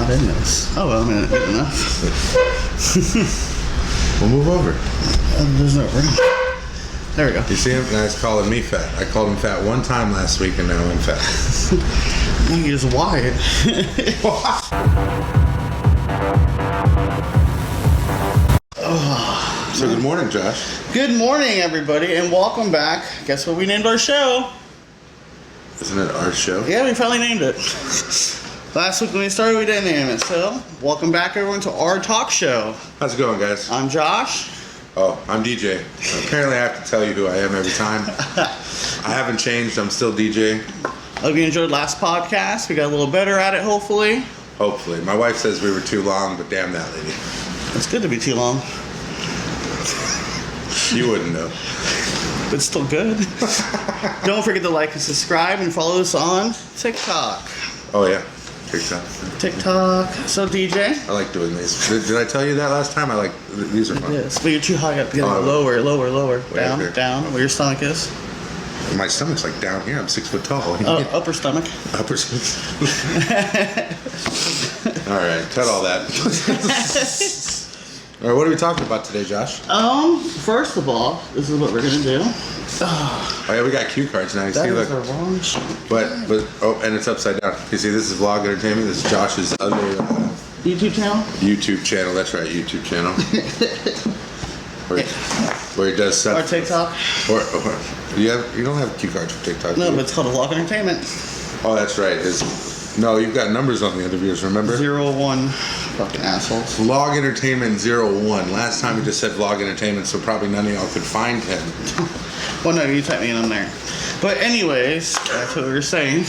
Not in this. Oh, well, I mean, good enough. We'll move over. There's no room. There we go. You see him? Now he's calling me fat. I called him fat one time last week, and now I'm fat. You just wired. So good morning, Josh. Good morning, everybody, and welcome back. Guess what we named our show? Isn't it our show? Yeah, we finally named it. Last week when we started, we didn't name it. So, welcome back, everyone, to our talk show. How's it going, guys? I'm Josh. Oh, I'm DJ. Apparently, I have to tell you who I am every time. I haven't changed. I'm still DJ. Hope you enjoyed last podcast. We got a little better at it, hopefully. Hopefully. My wife says we were too long, but damn that lady. It's good to be too long. You wouldn't know. But it's still good. Don't forget to like and subscribe and follow us on TikTok. Oh, yeah. TikTok. TikTok. So, DJ. I like doing these. Did I tell you that last time? These are fun. Yes, but you're too high up. Lower. Down, here. down, where your stomach is. My stomach's like down here. I'm 6 foot tall. Upper stomach. Upper stomach. All right, cut all that. All right, what are we talking about today, Josh? First of all, this is what we're gonna do. Oh yeah, we got cue cards now. You see, look. Our wrong sheet. But and it's upside down. You see, this is Vlog Entertainment. This is Josh's other YouTube channel. YouTube channel. That's right, YouTube channel. where he does stuff. Or TikTok. Or you don't have cue cards for TikTok. No, but it's called Vlog Entertainment. Oh, that's right. No, you've got numbers on the end of yours. Remember? 01. Fucking assholes. Vlog Entertainment 01. Last time we just said Vlog Entertainment, so probably none of y'all could find him. Well, no, you typed me in on there. But anyways, that's what we were saying.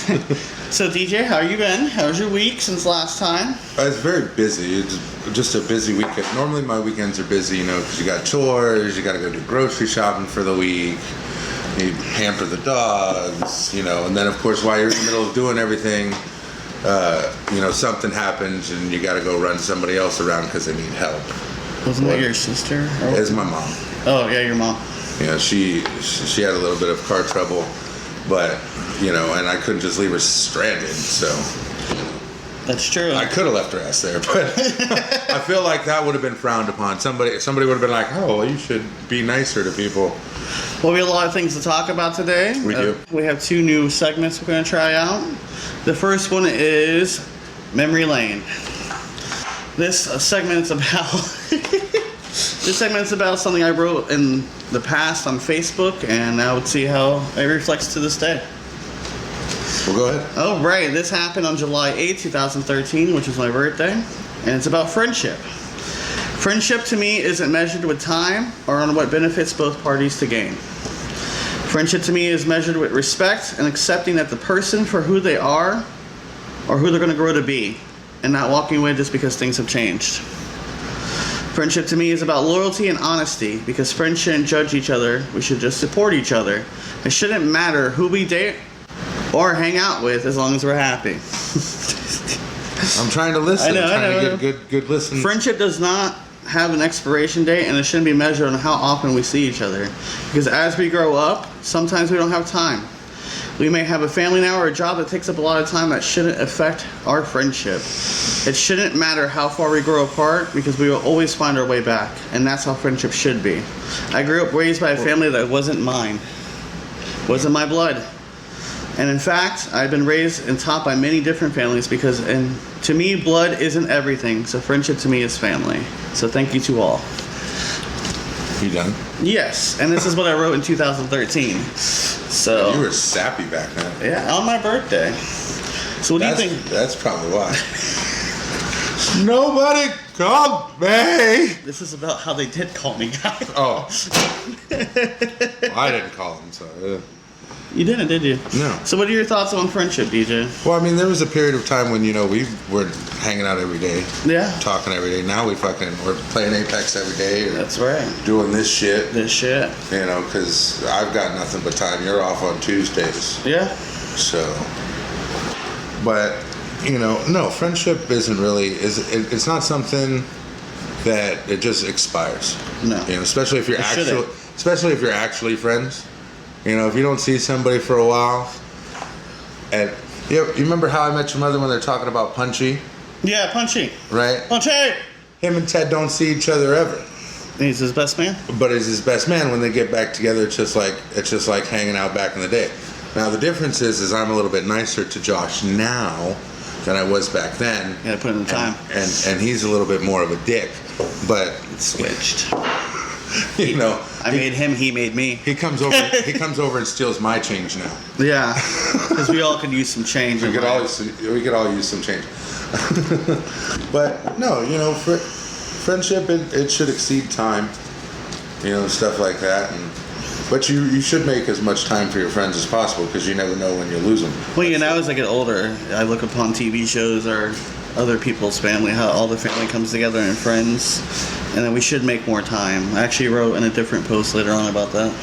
So, DJ, how you been? How's your week since last time? It's very busy. It's just a busy weekend. Normally my weekends are busy, because you got chores, you got to go do grocery shopping for the week, you pamper the dogs, and then, of course, while you're in the middle of doing everything, something happens and you got to go run somebody else around because they need help. Wasn't it your sister? It's my mom. Oh, yeah, your mom. Yeah, she had a little bit of car trouble, but, and I couldn't just leave her stranded, so. That's true. I could have left her ass there, but I feel like that would have been frowned upon. Somebody would have been like, oh, well, you should be nicer to people. Well, we have a lot of things to talk about today. We do. We have 2 new segments we're going to try out. The first one is Memory Lane. This segment is about something I wrote in the past on Facebook, and I would see how it reflects to this day. Well, go ahead. Oh, right. This happened on July 8, 2013, which is my birthday, and it's about friendship. Friendship to me isn't measured with time or on what benefits both parties to gain. Friendship to me is measured with respect and accepting that the person for who they are or who they're going to grow to be, and not walking away just because things have changed. Friendship to me is about loyalty and honesty, because friends shouldn't judge each other. We should just support each other. It shouldn't matter who we date or hang out with as long as we're happy. I'm trying to listen. I know. to get good listen. Friendship does not have an expiration date, and it shouldn't be measured on how often we see each other. Because as we grow up, sometimes we don't have time. We may have a family now or a job that takes up a lot of time. That shouldn't affect our friendship. It shouldn't matter how far we grow apart, because we will always find our way back. And that's how friendship should be. I grew up raised by a family that wasn't mine. Wasn't my blood. And in fact, I've been raised and taught by many different families, and to me, blood isn't everything. So friendship to me is family. So thank you to all. You done? Yes, and this is what I wrote in 2013. So you were sappy back then. Yeah, on my birthday. So what do you think? That's probably why. Nobody called me. This is about how they did call me, guys. Oh. Well, I didn't call them, so. You didn't, did you? No. So what are your thoughts on friendship, DJ? Well, there was a period of time when, we were hanging out every day. Yeah. Talking every day. Now we're playing Apex every day. That's right. Doing this shit. Because I've got nothing but time. You're off on Tuesdays. Yeah. So, but, no, friendship isn't really, it's not something that it just expires. No. Especially if you're actually friends. If you don't see somebody for a while, and you remember How I Met Your Mother when they're talking about Punchy, Yeah, Punchy. right? Punchy! Him and Ted don't see each other ever. He's his best man? But he's his best man. When they get back together, it's just like hanging out back in the day. Now the difference is I'm a little bit nicer to Josh now than I was back then. Yeah, put in the time. And he's a little bit more of a dick. But It's switched. you know, I made him, he made me. he comes over. He comes over and steals my change now. Yeah, because we all could use some change. We in could life. all use some change. But no, you know, friendship it should exceed time. You know, stuff like that. But you should make as much time for your friends as possible because you never know when you'll lose them. Well, you know, as I get older, I look upon TV shows or other people's family, how all the family comes together and friends, and then we should make more time. I actually wrote in a different post later on about that.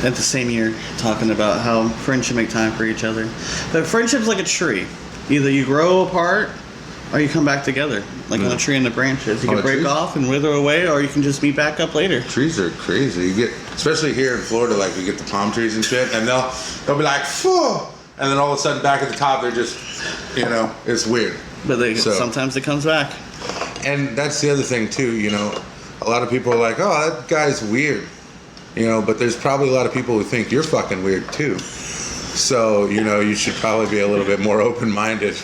At the same year, talking about how friends should make time for each other. But friendship's like a tree. Either you grow apart or you come back together, like on a tree in the branches. You can break off and wither away, or you can just meet back up later. Trees are crazy. You get, especially here in Florida, like we get the palm trees and shit, and they'll be like, phew, and then all of a sudden back at the top they're just, you know, it's weird. But sometimes it comes back. And that's the other thing too, you know, a lot of people are like, oh, that guy's weird, you know, but there's probably a lot of people who think you're fucking weird too. So, you know, you should probably be a little bit more open-minded.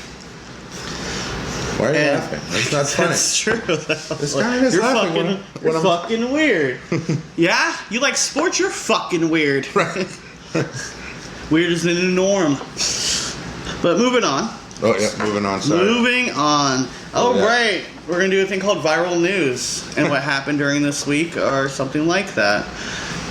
Why are you laughing? That's not funny. That's true. This guy is laughing You're fucking weird. Yeah? You like sports? You're fucking weird. Right. Weird is the new norm. But moving on. Oh, yeah, moving on. Sorry. Moving on. Oh, yeah. right. We're going to do a thing called viral news and what happened during this week or something like that.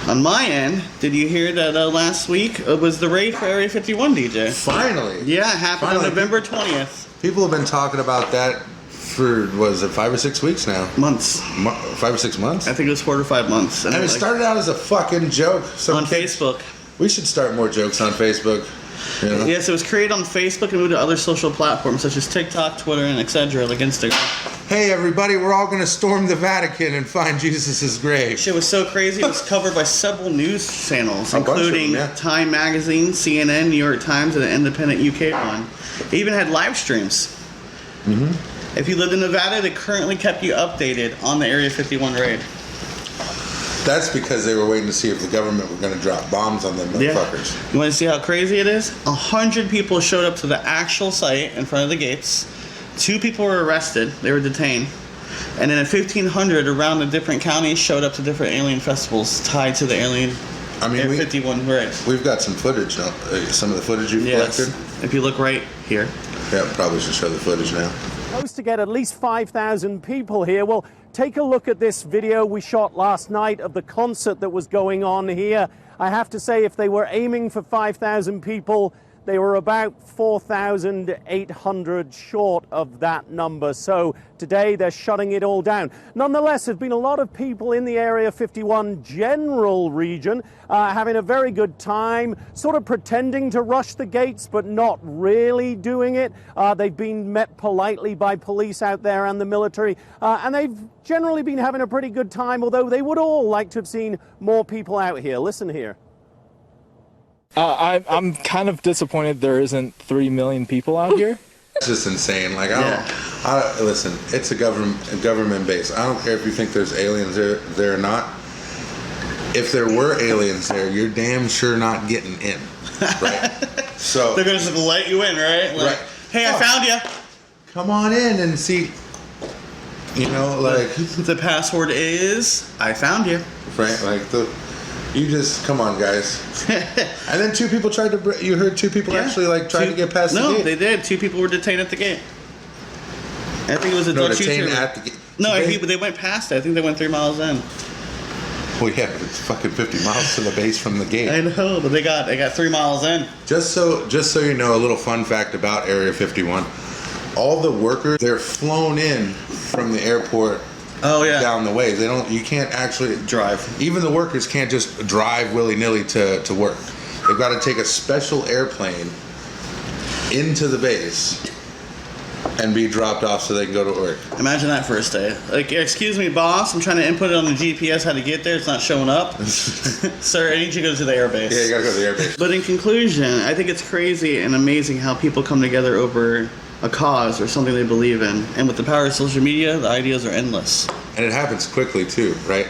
On my end, did you hear that last week was the raid for Area 51, DJ? Finally. Yeah, it happened on November 20th. People have been talking about that for, was it 5 or 6 weeks now? Months. 5 or 6 months? I think it was 4 to 5 months. And it started out as a fucking joke. On Facebook. We should start more jokes on Facebook. You know? Yes, it was created on Facebook and moved to other social platforms such as TikTok, Twitter, and etc., like Instagram. Hey everybody, we're all gonna storm the Vatican and find Jesus' grave. Shit was so crazy, it was covered by several news channels, A bunch of including them, yeah. Time Magazine, CNN, New York Times, and an independent UK one. They even had live streams. Mm-hmm. If you lived in Nevada, they currently kept you updated on the Area 51 raid. That's because they were waiting to see if the government were gonna drop bombs on them motherfuckers. Yeah. You want to see how crazy it is? 100 people showed up to the actual site in front of the gates. 2 people were arrested. They were detained. And then 1,500 around the different counties showed up to different alien festivals tied to the Area 51 raid. We've got some footage, some of the footage you've collected. If you look right here. Yeah, probably should show the footage now. Supposed to get at least 5,000 people here. Well, take a look at this video we shot last night of the concert that was going on here. I have to say, if they were aiming for 5,000 people, they were about 4,800 short of that number. So today they're shutting it all down. Nonetheless, there's been a lot of people in the Area 51 general region having a very good time, sort of pretending to rush the gates, but not really doing it. They've been met politely by police out there and the military, and they've generally been having a pretty good time, although they would all like to have seen more people out here. Listen here. I'm kind of disappointed there isn't 3 million people out here. It's just insane. Like, I don't listen, it's a government base. I don't care if you think there's aliens there or not. If there were aliens there, you're damn sure not getting in, right? So they're gonna just let you in, right? Like, right. Hey, I found you. Come on in and see. You know, like the password is I found you. Right, like you just come on, guys. And then 2 people tried to. You heard 2 people actually like tried to get past the gate. No, they did. 2 people were detained at the gate. I think it was a detained at the gate. No, they went past it. I think they went 3 miles in. Well, yeah, but it's fucking 50 miles to the base from the gate. I know, but they got 3 miles in. Just so you know, a little fun fact about Area 51: all the workers, they're flown in from the airport. Oh yeah. Down the way. You can't actually drive. Even the workers can't just drive willy-nilly to work. They've got to take a special airplane into the base and be dropped off so they can go to work. Imagine that first day. Like, excuse me, boss, I'm trying to input it on the GPS how to get there. It's not showing up. Sir, I need you to go to the airbase. Yeah, you gotta go to the airbase. But in conclusion, I think it's crazy and amazing how people come together over a cause or something they believe in. And with the power of social media, the ideas are endless. And it happens quickly too, right?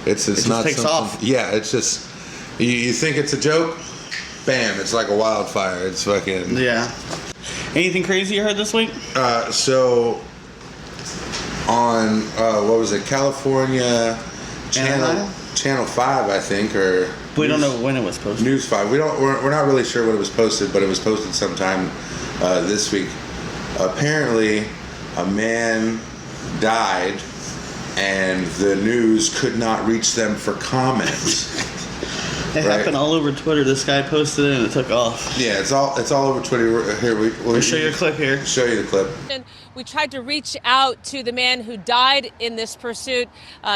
It's It just not takes something, off. Yeah, it's just you think it's a joke, bam! It's like a wildfire. It's fucking Yeah. Anything crazy you heard this week? So on what was it? California Anaheim? Channel 5, I think, or We don't know when it was posted. News 5. We're not really sure when it was posted, but it was posted sometime this week. Apparently, a man died, and the news could not reach them for comment. It happened all over Twitter. This guy posted it and it took off. Yeah, it's all over Twitter. Here, We'll show you a clip here. Show you the clip. We tried to reach out to the man who died in this pursuit.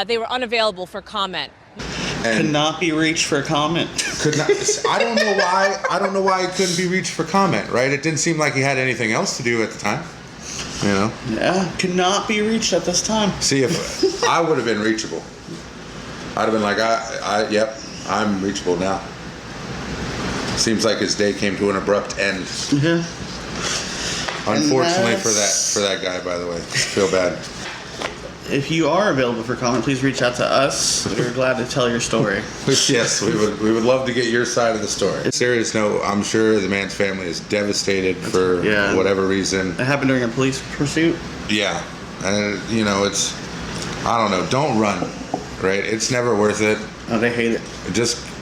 They were unavailable for comment. And Could not be reached for a comment. could not. I don't know why. I don't know why he couldn't be reached for comment. Right? It didn't seem like he had anything else to do at the time. You know. Yeah, could not be reached at this time. See, if I would have been reachable, I'd have been like, yep, I'm reachable now. Seems like his day came to an abrupt end. Yeah. Unfortunately for that guy, by the way. Feel bad. If you are available for comment, please reach out to us. We're glad to tell your story. Yes, we would love to get your side of the story. Serious note, I'm sure the man's family is devastated for whatever reason. It happened during a police pursuit. Yeah, and you know, it's, I don't know, don't run, right? It's never worth it. Oh, they hate it.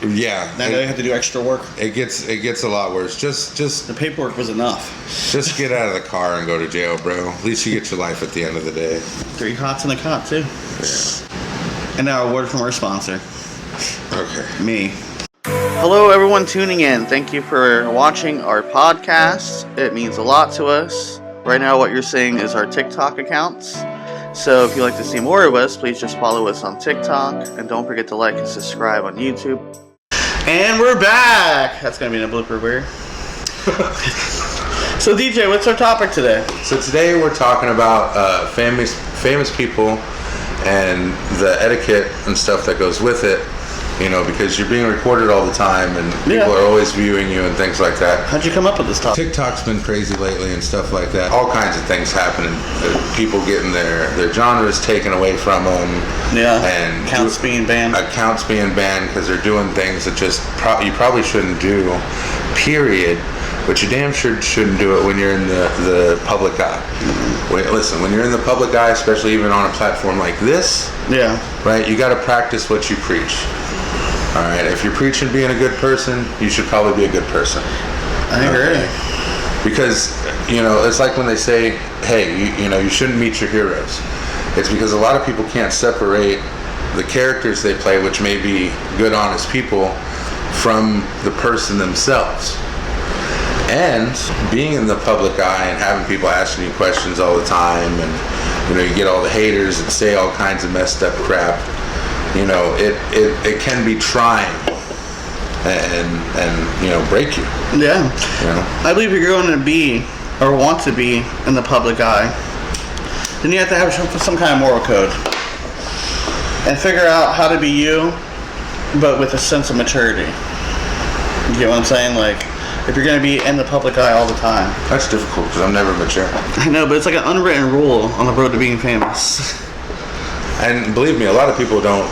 Yeah. Now they have to do extra work. It gets a lot worse. Just The paperwork was enough. just get out of the car and go to jail, bro. At least you get your life at the end of the day. 3 hots in a cot, too. Yeah. And now a word from our sponsor. Okay. Me. Hello, everyone tuning in. Thank you for watching our podcast. It means a lot to us. Right now, what you're seeing is our TikTok accounts. So if you'd like to see more of us, please just follow us on TikTok. And don't forget to like and subscribe on YouTube. And we're back! That's going to be in a blooper weird. So DJ, what's our topic today? So today we're talking about famous people and the etiquette and stuff that goes with it. You know, because you're being recorded all the time and people are always viewing you and things like that. How'd you come up with this topic? TikTok's been crazy lately and stuff like that. All kinds of things happening. People getting their genres taken away from them. Yeah. And accounts being banned. Accounts being banned because they're doing things that just you probably shouldn't do. Period. But you damn sure shouldn't do it when you're in the public eye. Mm-hmm. Listen, when you're in the public eye, especially even on a platform like this, right? You got to practice what you preach. All right, if you're preaching being a good person, you should probably be a good person. I agree. Because, you know, it's like when they say, hey, you know, you shouldn't meet your heroes. It's because a lot of people can't separate the characters they play, which may be good, honest people, from the person themselves. And being in the public eye and having people asking you questions all the time, and, you know, you get all the haters that say all kinds of messed up crap. You know, it can be trying and you know, break you. Yeah. You know? I believe if you're going to be or want to be in the public eye, then you have to have some kind of moral code and figure out how to be you, but with a sense of maturity. You get what I'm saying? Like, if you're going to be in the public eye all the time. That's difficult because I'm never mature. I know, but it's like an unwritten rule on the road to being famous. And believe me, a lot of people don't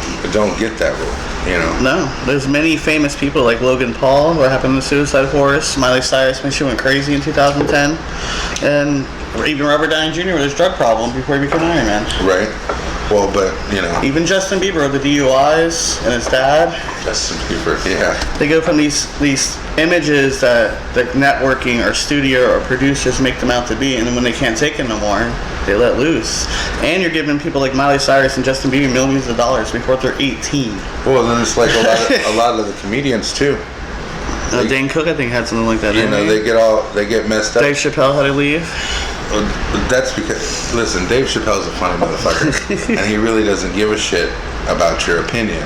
get that rule, you know. No, there's many famous people like Logan Paul, who happened in the Suicide Forest, Miley Cyrus when she went crazy in 2010, and even Robert Downey Jr. with his drug problem before he became Iron Man. Right. Well, but, you know. Even Justin Bieber with the DUIs and his dad. Justin Bieber, yeah. They go from these images that the networking or studio or producers make them out to be, and then when they can't take it no more, they let loose. And you're giving people like Miley Cyrus and Justin Bieber millions of dollars before they're 18. Well, then it's like a lot of the comedians too. Dan Cook, I think, had something like that. You know, they get messed up. Dave Chappelle had to leave. That's because, listen, Dave Chappelle's a funny motherfucker, and he really doesn't give a shit about your opinion.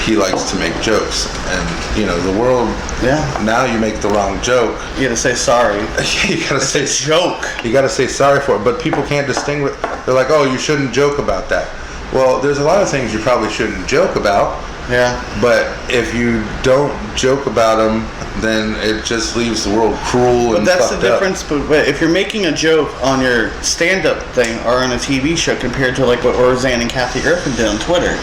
He likes to make jokes, and you know the world. Yeah. Now you make the wrong joke. You gotta say sorry. You gotta say joke. You gotta say sorry for it, but people can't distinguish. They're like, oh, you shouldn't joke about that. Well, there's a lot of things you probably shouldn't joke about, Yeah. But if you don't joke about them, then it just leaves the world cruel and That's the fucked up. difference. But if you're making a joke on your stand-up thing or on a TV show compared to like what Roseanne and Kathy Griffin did on Twitter.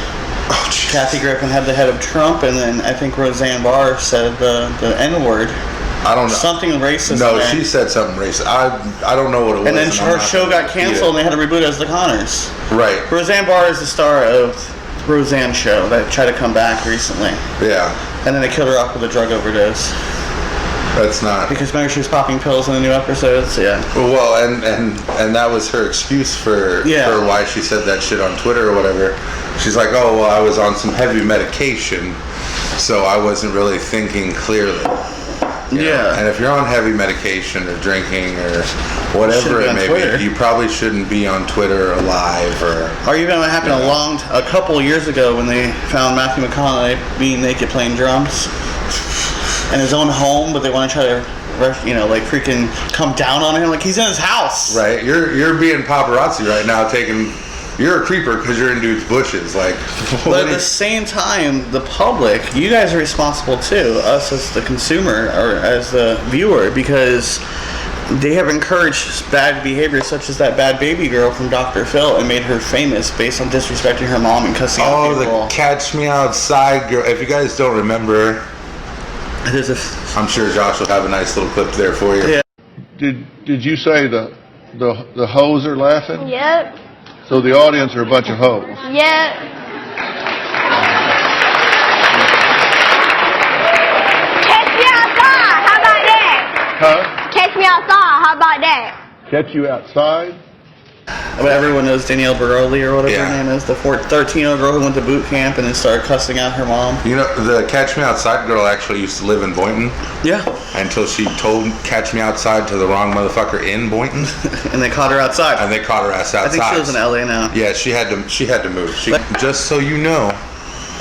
Oh, jeez. Kathy Griffin had the head of Trump, and then I think Roseanne Barr said the N-word. I don't know. Something racist. No, in there. she said something racist. I don't know what it was. And then I'm her not show gonna got canceled, and they had to reboot it as The Connors. Right. Roseanne Barr is the star of Roseanne show that tried to come back recently, Yeah. and then they killed her off with a drug overdose. That's not. Because remember she was popping pills in the new episodes. Yeah. Well, and that was her excuse for why she said that shit on Twitter or whatever. She's like, oh, well, I was on some heavy medication, so I wasn't really thinking clearly. You know? And if you're on heavy medication or drinking or whatever it may be, you probably shouldn't be on Twitter or live or even what happened a couple of years ago when they found Matthew McConaughey being naked playing drums in his own home, but they want to try to, like freaking come down on him like he's in his house. Right. You're being paparazzi right now, you're a creeper because you're in dude's bushes. Like, but at the same time, the public, you guys are responsible too, us as the consumer or as the viewer, because they have encouraged bad behavior such as that bad baby girl from Dr. Phil and made her famous based on disrespecting her mom and cussing out people. Oh, the Catch Me Outside girl. If you guys don't remember, I'm sure Josh will have a nice little clip there for you. Yeah. Did you say the hoes are laughing? Yep. So the audience are a bunch of hoes. Yep. Catch me outside. How about that? Huh? Catch me outside. How about that? Catch you outside? But everyone knows Danielle Baroli or whatever Yeah. her name is, the 13-year-old girl who went to boot camp and then started cussing out her mom. You know, the Catch Me Outside girl actually used to live in Boynton. Yeah. Until she told Catch Me Outside to the wrong motherfucker in Boynton. And they caught her outside. And they caught her ass outside. I think she lives in LA now. Yeah, she had to move. Just so you know,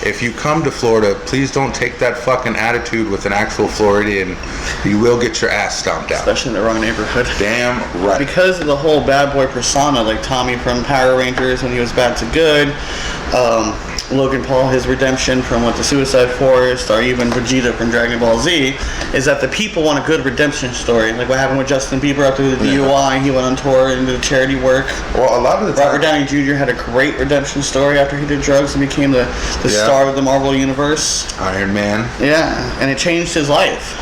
if you come to Florida, please don't take that fucking attitude with an actual Floridian. You will get your ass stomped out. Especially in the wrong neighborhood. Damn right. Because of the whole bad boy persona, like Tommy from Power Rangers when he was bad to good, Logan Paul, his redemption from the Suicide Forest, or even Vegeta from Dragon Ball Z, is that the people want a good redemption story. Like what happened with Justin Bieber after the DUI, he went on tour and did charity work. Well, a lot of the time, Robert Downey Jr. had a great redemption story after he did drugs and became the star of the Marvel Universe. Iron Man. Yeah, and it changed his life.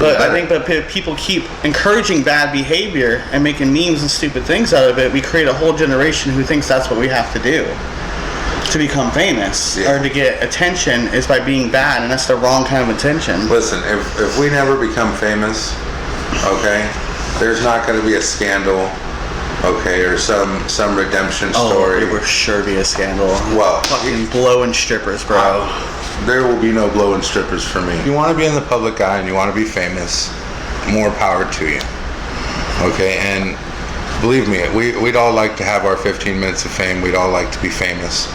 But I think that people keep encouraging bad behavior and making memes and stupid things out of it. We create a whole generation who thinks that's what we have to do to become famous or to get attention is by being bad, and that's the wrong kind of attention. Listen, if we never become famous, okay, there's not going to be a scandal, okay, or some redemption story. Oh, it will sure be a scandal. Well, fucking blowing strippers, bro. There will be no blowing strippers for me. If you want to be in the public eye and you want to be famous, more power to you. Okay, and believe me, we'd all like to have our 15 minutes of fame. We'd all like to be famous.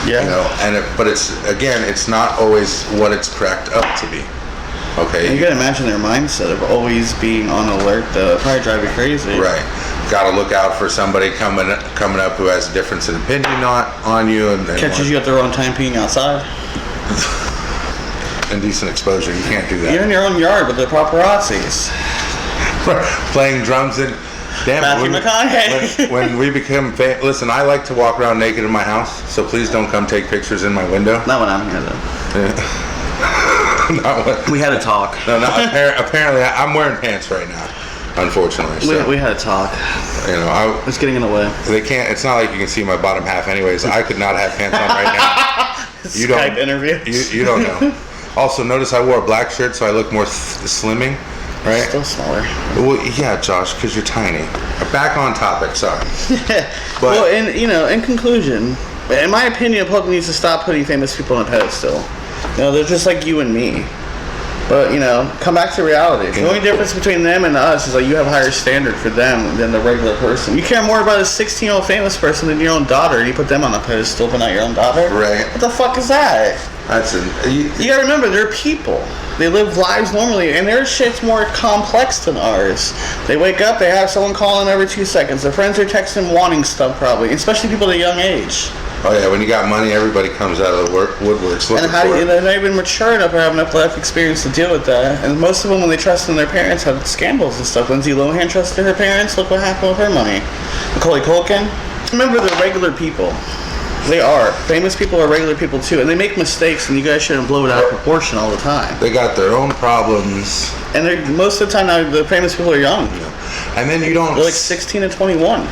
Yeah. You know, but it's not always what it's cracked up to be. Okay. And you gotta imagine their mindset of always being on alert, though. It'd probably drive you crazy. Right. Got to look out for somebody coming up who has a difference in opinion on you and catches you at the wrong time peeing outside. Indecent exposure. You can't do that. You're in your own yard with the paparazzis. Playing drums in. Damn, Matthew McConaughey. when we become famous, listen, I like to walk around naked in my house, so please don't come take pictures in my window. Not when I'm here, though. Yeah. Not when, we had a talk. No, apparently I'm wearing pants right now, unfortunately. So, we had a talk. You know, it's getting in the way. They can't. It's not like you can see my bottom half, anyways. I could not have pants on right now. You Skype interview. You don't know. Also, notice I wore a black shirt, so I look more slimming. Right? Still smaller. Well, yeah, Josh, because you're tiny. Back on topic, sorry. But, well, in conclusion, in my opinion, public needs to stop putting famous people on a pedestal. They're just like you and me. But, come back to reality. The only difference between them and us is you have a higher standard for them than the regular person. You care more about a 16-year-old famous person than your own daughter, and you put them on a pedestal, but not your own daughter. Right. What the fuck is that? You gotta remember, they're people. They live lives normally, and their shit's more complex than ours. They wake up, they have someone calling every 2 seconds. Their friends are texting wanting stuff probably, especially people at a young age. Oh yeah, when you got money, everybody comes out of the woodworks looking And how for it. they're not even mature enough or have enough life experience to deal with that. And most of them, when they trust in their parents, have scandals and stuff. Lindsay Lohan trusted her parents. Look what happened with her money. Macaulay Culkin. Remember, they're regular people. They are. Famous people are regular people too, and they make mistakes, and you guys shouldn't blow it out of proportion all the time. They got their own problems. And they're, most of the time now, the famous people are young. And then you don't... They're like 16 and 21.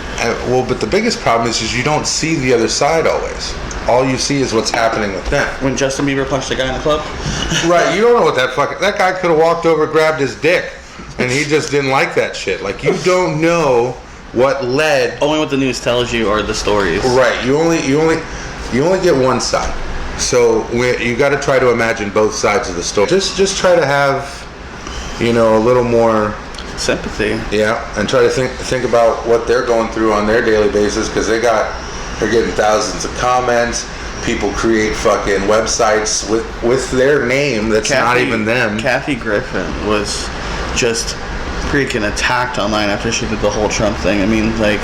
Well, but the biggest problem is you don't see the other side always. All you see is what's happening with them. When Justin Bieber punched a guy in the club? Right, you don't know what that guy could have walked over, grabbed his dick, and he just didn't like that shit. Like, you don't know what led... Only what the news tells you or the stories. Right, you only get one side. So you got to try to imagine both sides of the story. Just try to have, a little more sympathy. Yeah, and try to think about what they're going through on their daily basis, because they're getting thousands of comments. People create fucking websites with their name that's not even them. Kathy Griffin was just freaking attacked online after she did the whole Trump thing. I mean, like,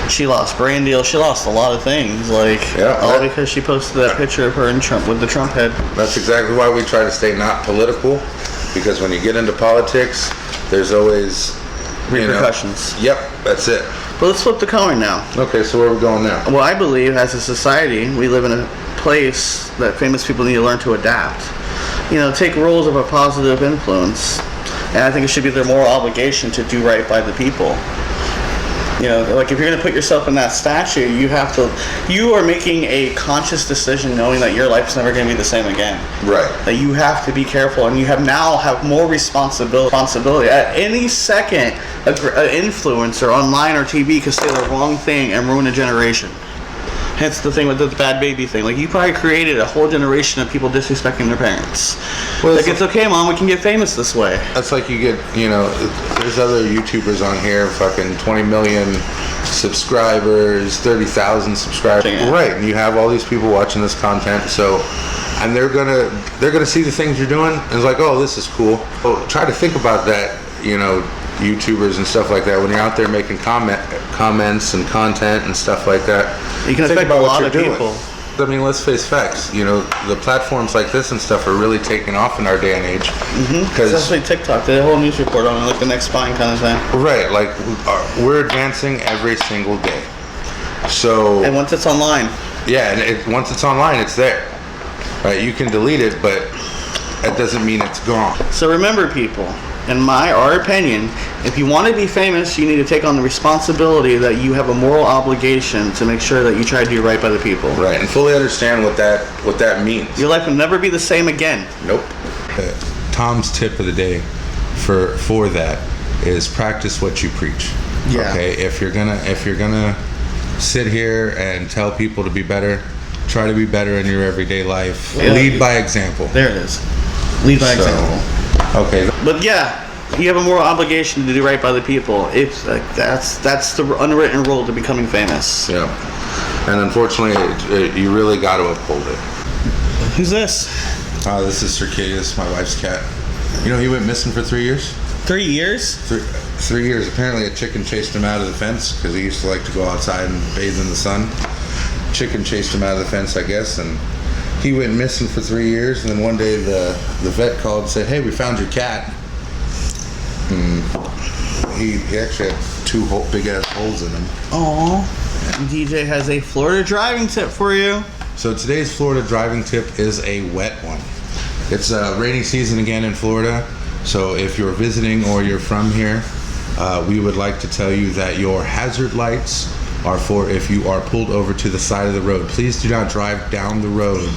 she lost brand deals. She lost a lot of things. Like, all because she posted that picture of her and Trump with the Trump head. That's exactly why we try to stay not political, because when you get into politics, there's always repercussions. Yep, that's it. But let's flip the coin now. Okay, so where are we going now? Well, I believe as a society, we live in a place that famous people need to learn to adapt. Take roles of a positive influence. And I think it should be their moral obligation to do right by the people. Like if you're going to put yourself in that statue, you are making a conscious decision knowing that your life's never going to be the same again. Right. That you have to be careful, and you now have more responsibility. At any second, an influencer online or TV could say the wrong thing and ruin a generation. Hence the thing with the bad baby thing. Like, you probably created a whole generation of people disrespecting their parents. Well, like, it's okay, Mom, we can get famous this way. That's like you get, there's other YouTubers on here, fucking 20 million subscribers, 30,000 subscribers. Yeah. Right, and you have all these people watching this content, and they're gonna see the things you're doing, and it's like, oh, this is cool. Well, try to think about that, YouTubers and stuff like that, when you're out there making comments and content and stuff like that. You can affect a lot of people. I mean, let's face facts. The platforms like this and stuff are really taking off in our day and age. Especially TikTok. They did a whole news report on it, like the next spine kind of thing. Right. Like, we're advancing every single day. So. And once it's online. Yeah, and once it's online, it's there. Right. You can delete it, but that doesn't mean it's gone. So remember, people. In our opinion, if you want to be famous, you need to take on the responsibility that you have a moral obligation to make sure that you try to do right by the people. Right, and fully understand what that means. Your life will never be the same again. Nope. Tom's tip of the day for that is practice what you preach. Yeah. Okay. If you're gonna sit here and tell people to be better, try to be better in your everyday life. Yeah. Lead by example. There it is. Lead by example. Okay. But yeah, you have a moral obligation to do right by the people. If that's the unwritten rule to becoming famous. Yeah. And unfortunately, you really got to uphold it. Who's this? This is Circadius, my wife's cat. He went missing for 3 years. 3 years? 3 years. Apparently, a chicken chased him out of the fence because he used to like to go outside and bathe in the sun. Chicken chased him out of the fence, I guess, and he went missing for 3 years, and then one day the vet called and said, "Hey, we found your cat." He actually had 2 big ass holes in him. Aww. DJ has a Florida driving tip for you. So today's Florida driving tip is a wet one. It's rainy season again in Florida, so if you're visiting or you're from here, we would like to tell you that your hazard lights are for if you are pulled over to the side of the road. Please do not drive down the road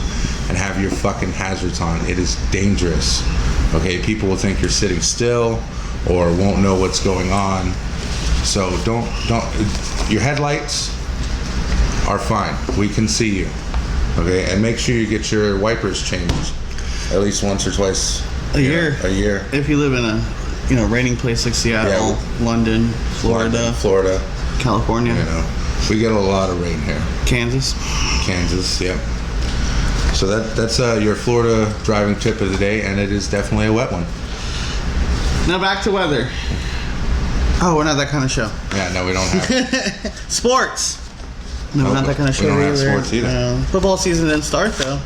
and have your fucking hazards on. It is dangerous. Okay, people will think you're sitting still or won't know what's going on. So don't your headlights are fine. We can see you. Okay, and make sure you get your wipers changed at least once or twice a year. If you live in a raining place like Seattle, London, Florida, California. We get a lot of rain here. Kansas, yep. So that's your Florida driving tip of the day, and it is definitely a wet one. Now back to weather. Oh, we're not that kind of show. Yeah, no, we don't have. Sports. No, we're not that kind of show we don't have either. sports either. No. Football season didn't start though.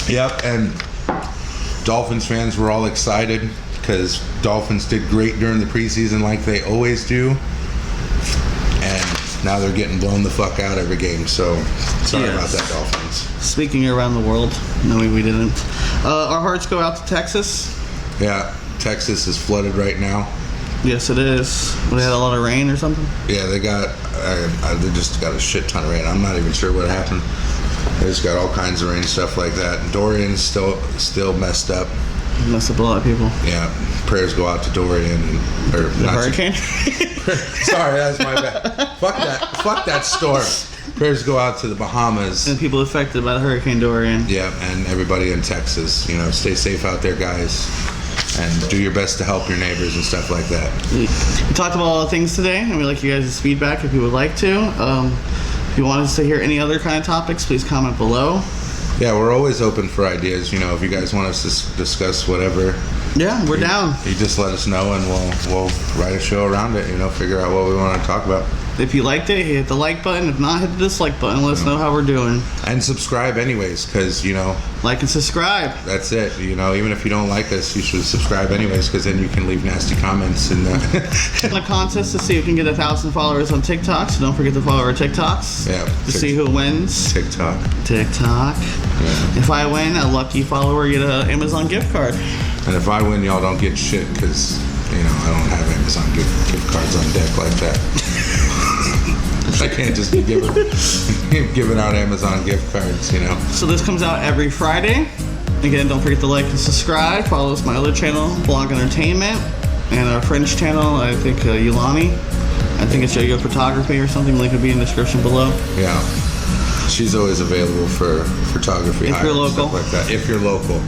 Yep, and Dolphins fans were all excited because Dolphins did great during the preseason like they always do. And now they're getting blown the fuck out every game, so sorry about that, Dolphins. Speaking around the world, no, we didn't. Our hearts go out to Texas. Yeah, Texas is flooded right now. Yes, it is. They had a lot of rain or something. Yeah, they just got a shit ton of rain. I'm not even sure what happened. They just got all kinds of rain, stuff like that. Dorian's still messed up. Messed up a lot of people. Yeah, prayers go out to Dorian. Or The hurricane? Sorry, that's my bad. Fuck that storm. Prayers go out to the Bahamas. And people affected by the Hurricane Dorian. Yeah, and everybody in Texas. You know, stay safe out there, guys. And do your best to help your neighbors and stuff like that. We talked about all the things today, and we'd like you guys' feedback if you would like to. If you want us to hear any other kind of topics, please comment below. Yeah, we're always open for ideas. You know, if you guys want us to discuss whatever. Yeah, we're down. You just let us know, and we'll write a show around it. You know, figure out what we want to talk about. If you liked it, hit the like button. If not, hit the dislike button. Let us know how we're doing. And subscribe anyways, because, you know... Like and subscribe. That's it. You know, even if you don't like us, you should subscribe anyways, because then you can leave nasty comments. And in a contest to see who can get 1,000 followers on TikTok, so don't forget to follow our TikToks. Yeah. To see who wins. TikTok. Yeah. If I win, a lucky follower get an Amazon gift card. And if I win, y'all don't get shit, because, you know, I don't have Amazon gift cards on deck like that. I can't just be giving out Amazon gift cards, you know. So this comes out every Friday. Again, don't forget to like and subscribe. Follow us on my other channel, Blog Entertainment, and our French channel, I think Ulani. I think it's Yo-Yo Photography or something. Link will be in the description below. Yeah. She's always available for photography. If you're local. Stuff like that. If you're local.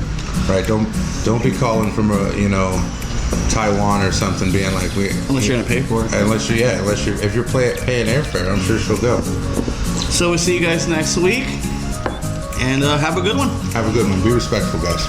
Right, don't be calling from Taiwan or something, being like unless you're gonna pay for it. If you're paying airfare, I'm sure she'll go. So we'll see you guys next week, and have a good one. Have a good one. Be respectful, guys.